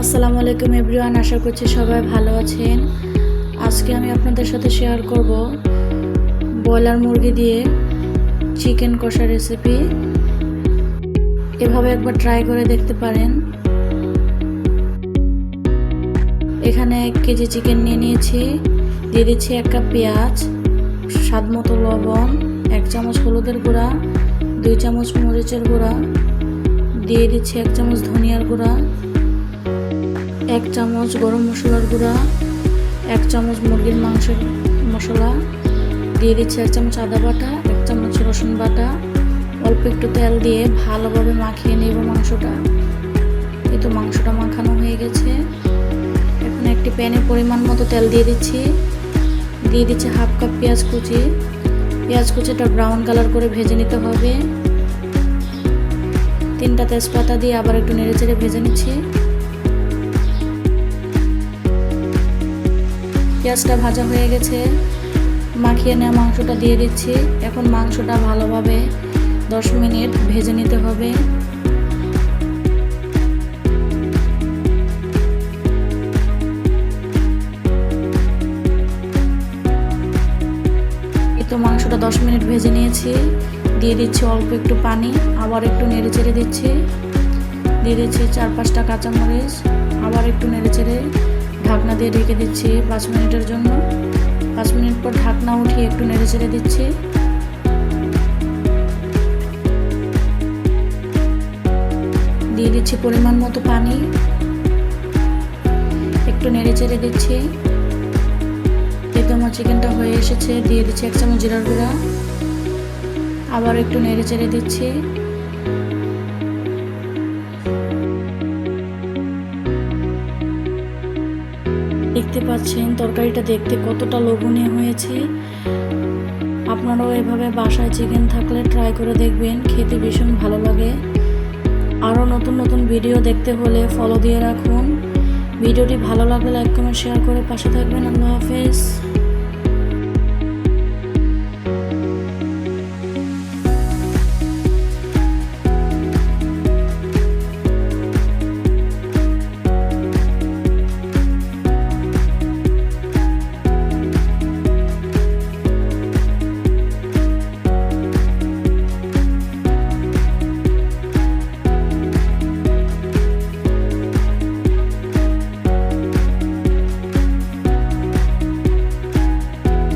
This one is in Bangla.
আসসালামু আলাইকুম এভরিওয়ান, আশা করছি সবাই ভালো আছেন। আজকে আমি আপনাদের সাথে শেয়ার করব ব্রয়লার মুরগি দিয়ে চিকেন কষা রেসিপি। এভাবে একবার ট্রাই করে দেখতে পারেন। এখানে 1 কেজি চিকেন নিয়ে নিয়েছি। দিয়ে দিচ্ছি 1 কাপ পেঁয়াজ, স্বাদ মতো লবণ, 1 চামচ হলুদের গুঁড়া, 2 চামচ মরিচের গুঁড়া, দিয়ে দিচ্ছি 1 চামচ ধনিয়ার গুঁড়া, 1 চামচ গরম মশলার গুঁড়া, 1 চামচ মুরগির মাংসের মশলা, দিয়ে দিচ্ছি 1 চামচ আদা বাটা, 1 চামচ রসুন বাটা। অল্প একটু তেল দিয়ে ভালোভাবে মাখিয়ে নেব মাংসটা। এই তো মাংসটা মাখানো হয়ে গেছে। এখন একটি প্যানে পরিমাণ মতো তেল দিয়ে দিচ্ছি। দিয়ে দিচ্ছি 1/2 কাপ পেঁয়াজ কুচি। পেঁয়াজ কুচিটা ব্রাউন কালার করে ভেজে নিতে হবে। 3টা তেজপাতা দিয়ে আবার একটু নেড়েচেড়ে ভেজে নিচ্ছি। পেঁয়াজটা ভাজা হয়ে গেছে। মাখিয়ে নেওয়া মাংসটা দিয়ে দিচ্ছি। এখন মাংসটা ভালোভাবে 10 মিনিট ভেজে নিতে হবে। এই তো মাংসটা 10 মিনিট ভেজে নিয়েছি। দিয়ে দিচ্ছি অল্প একটু পানি, আবার একটু নেড়েচেড়ে দিচ্ছি। দিয়ে দিচ্ছি 4-5টা কাঁচামরিচ, আবার একটু নেড়েচেড়ে ঢাকনা দিয়ে ঢেকে দিচ্ছি 5 মিনিটের জন্য। 5 মিনিট পর ঢাকনা উঠিয়ে একটু নেড়েচেড়ে দিচ্ছি। দিয়ে দিচ্ছি পরিমাণ মতো পানি, একটু নেড়েচেড়ে দিচ্ছি। এই তো আমার চিকেনটা হয়ে এসেছে। দিয়ে দিচ্ছি 1 চামচ জিরার গুঁড়া, আবার একটু নেড়েচেড়ে দিচ্ছি। দেখতে পাচ্ছেন তরকারিটা দেখতে কতটা লোভনীয় হয়েছে। আপনারাও এভাবে বাসায় চিকেন থাকলে ট্রাই করে দেখবেন, খেতে ভীষণ ভালো লাগে। আরও নতুন নতুন ভিডিও দেখতে হলে ফলো দিয়ে রাখুন। ভিডিওটি ভালো লাগলে লাইক কমেন্ট শেয়ার করে পাশে থাকবেন। আল্লাহ হাফেজ।